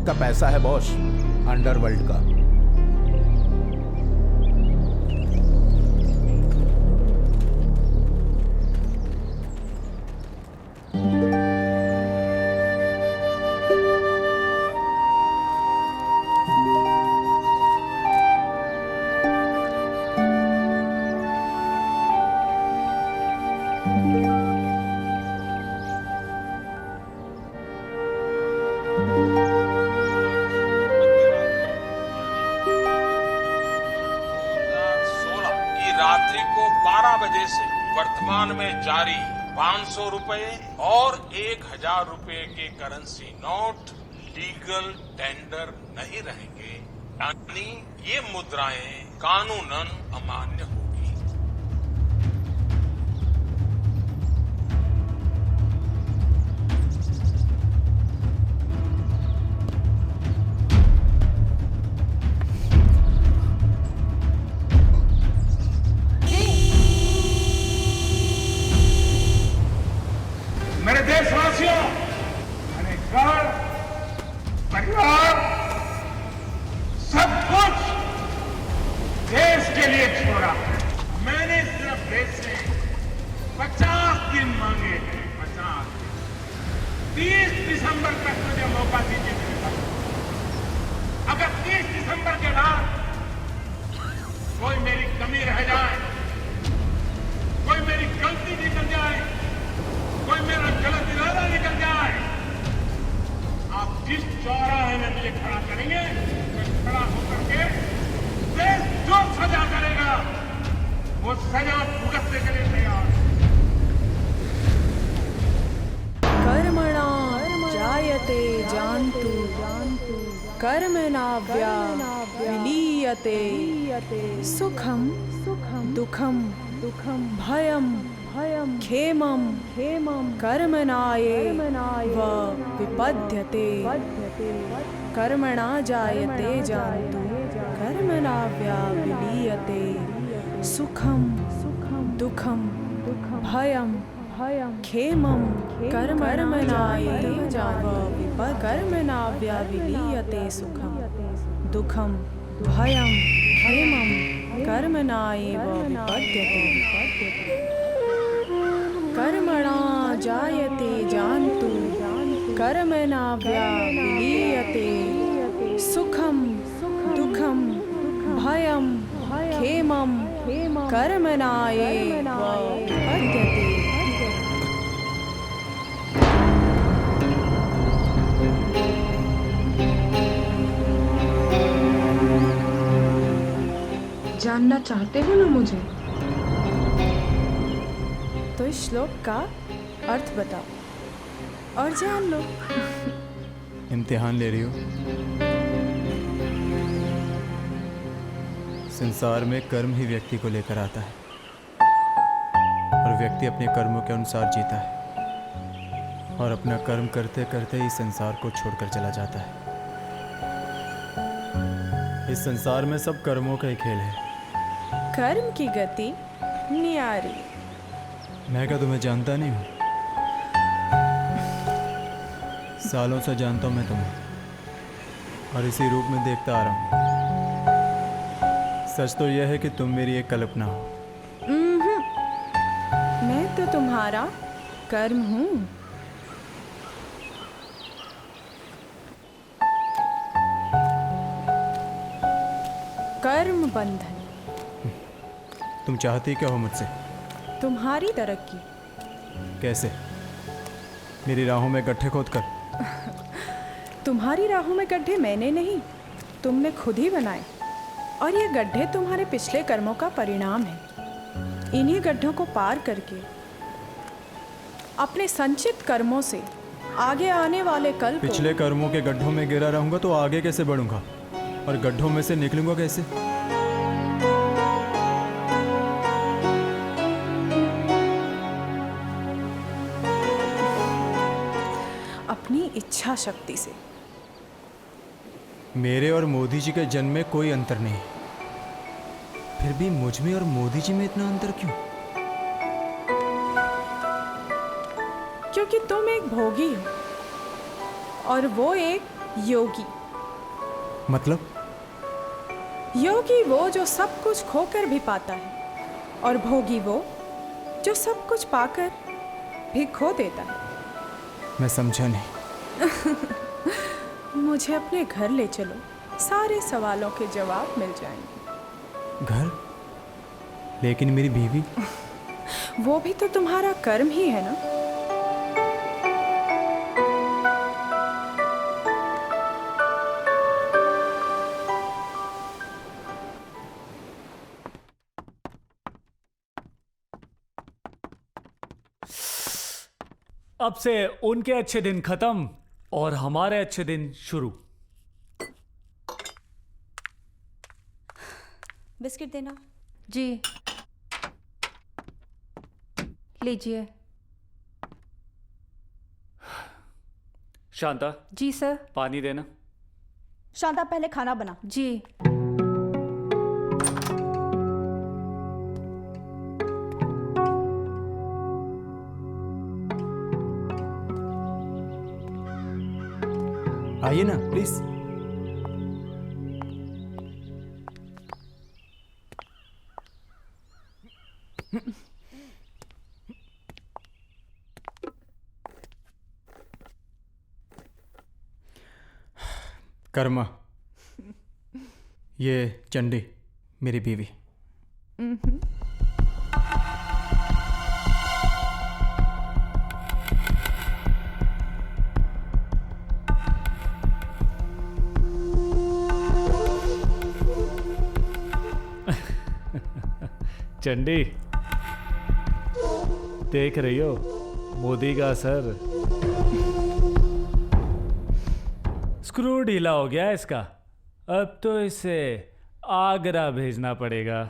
Public का पैसा है बॉस, अंडरवर्ल्ड का। रात्रि को 12 बजे से वर्तमान में जारी 500 रुपए और 1000 रुपए के करेंसी नोट लीगल टेंडर नहीं रहेंगे, यानी ये मुद्राएं कानूनन अमान्य होगी। मेरे देशवासियों, मैंने घर, परिवार, सब कुछ देश के लिए छोड़ा। मैंने सिर्फ देश से 50 दिन मांगे हैं, 50 दिन। 30 दिसंबर तक मुझे मौका दीजिए मेरे साथ। अगर 30 दिसंबर के बाद कोई मेरी कमी रह जाए, कोई मेरी गलती निकल जाए, कोई मेरा गलत इरादा निकल जाए, आप जिस चौराहे में मुझे खड़ा करेंगे, मैं खड़ा होकर के देश जो सजा करेगा वो सजा भुगतने के लिए तैयार है। कर्मणा जायते जानतु कर्मणा विलीयते सुखम दुखम भयम क्षेमं कर्मणाये व विपद्यते। कर्मणा जायते जानतु कर्मणा विलीयते सुखं दुःखं भयं क्षेमं कर्मणाये व कर्मणा विलीयते सुखं दुःखं भयं क्षेमं कर्मणाये व विपद्यते। कर्मणा जायते जानतु कर्मणा विलीयते सुखं दुःखं भयं क्षेमं कर्मणाये व विपद्यते। जानना चाहते हो ना मुझे? तो इस श्लोक का अर्थ बताओ और जान लो। इम्तिहान ले रही हो? संसार में कर्म ही व्यक्ति को लेकर आता है और व्यक्ति अपने कर्मों के अनुसार जीता है और अपना कर्म करते करते ही संसार को छोड़कर चला जाता है। इस संसार में सब कर्मों का ही खेल है। कर्म की गति न्यारी। मैं क्या तुम्हें जानता नहीं हूँ? सालों से जानता हूँ मैं तुम्हें और इसी रूप में देखता आ रहा हूँ। सच तो यह है कि तुम मेरी एक कल्पना हो। मैं तो तुम्हारा कर्म हूँ। कर्म बंधन। तुम चाहती क्या हो मुझसे? तुम्हारी तरक्की। कैसे? मेरी राहों में गड्ढे खोदकर? तुम्हारी राहों में गड्ढे मैंने नहीं, तुमने खुद ही बनाए और ये गड्ढे तुम्हारे पिछले कर्मों का परिणाम है। इन्हीं गड्ढों को पार करके अपने संचित कर्मों से आगे आने वाले कल को। पिछले कर्मों के गड्ढों में गिरा रहूंगा तो आगे कैसे बढ़ूंगा और गड्ढों में से निकलूंगा कैसे? अपनी इच्छा शक्ति से। मेरे और मोदी जी के जन्म में कोई अंतर नहीं, फिर भी मुझ में और मोदी जी में इतना अंतर क्यों? क्योंकि तुम एक भोगी हो और वो एक योगी। मतलब? योगी वो जो सब कुछ खोकर भी पाता है, और भोगी वो जो सब कुछ पाकर भी खो देता है। मैं समझा नहीं। मुझे अपने घर ले चलो, सारे सवालों के जवाब मिल जाएंगे। घर? लेकिन मेरी बीवी? वो भी तो तुम्हारा कर्म ही है ना। अब से उनके अच्छे दिन खत्म और हमारे अच्छे दिन शुरू। बिस्किट देना। जी लीजिए। शांता, जी सर। पानी देना। शांता पहले खाना बना। जी। आइए ना प्लीज। कर्मा, ये चंडी मेरी बीवी। चंडी, देख रही हो मोदी का असर? स्क्रू ढीला हो गया इसका, अब तो इसे आगरा भेजना पड़ेगा।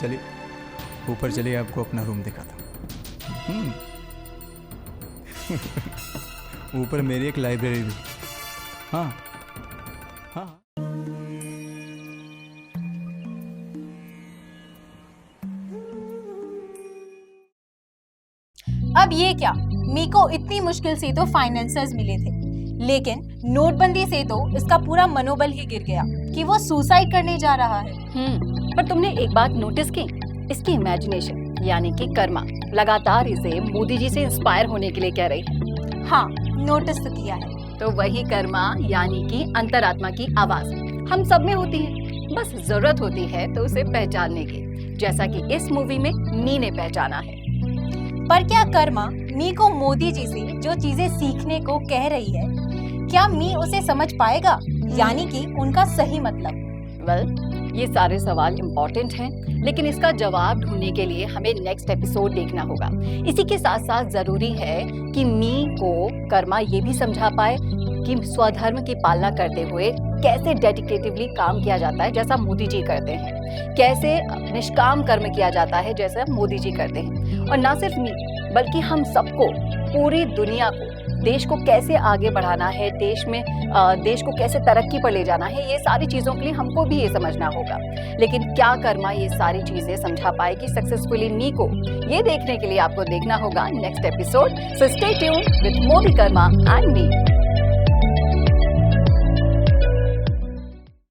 चलिए ऊपर चलिए, आपको अपना रूम दिखाता हूँ। ऊपर मेरी एक लाइब्रेरी भी। हाँ हाँ। अब ये क्या, मी को इतनी मुश्किल से तो फाइनेंसर्स मिले थे, लेकिन नोटबंदी से तो इसका पूरा मनोबल ही गिर गया कि वो सुसाइड करने जा रहा है। पर तुमने एक बात नोटिस की, इसकी इमेजिनेशन यानी कि कर्मा लगातार इसे मोदी जी से इंस्पायर होने के लिए कह रही है। हाँ, नोटिस तो किया है। तो वही कर्मा यानी कि अंतरात्मा की आवाज हम सब में होती है, बस जरूरत होती है तो उसे पहचानने की, जैसा कि इस मूवी में मी ने पहचाना है। पर क्या कर्मा मी को मोदी जी से जो चीजें सीखने को कह रही है, क्या मी उसे समझ पाएगा, यानी कि उनका सही मतलब? ये सारे सवाल इम्पोर्टेंट हैं, लेकिन इसका जवाब ढूंढने के लिए हमें नेक्स्ट एपिसोड देखना होगा। इसी के साथ साथ जरूरी है कि मी को कर्मा ये भी समझा पाए कि स्वधर्म की पालना करते हुए कैसे डेडिकेटिवली काम किया जाता है जैसा मोदी जी करते हैं, कैसे निष्काम कर्म किया जाता है जैसा मोदी जी करते हैं। और ना सिर्फ मी बल्कि हम सबको, पूरी दुनिया को देश को कैसे आगे बढ़ाना है, देश को कैसे तरक्की पर ले जाना है, ये सारी चीज़ों के लिए हमको भी ये समझना होगा। लेकिन क्या कर्मा ये सारी चीज़ें समझा पाएगी सक्सेसफुली मी को, ये देखने के लिए आपको देखना होगा next episode. So stay tuned with Modi Karma and me.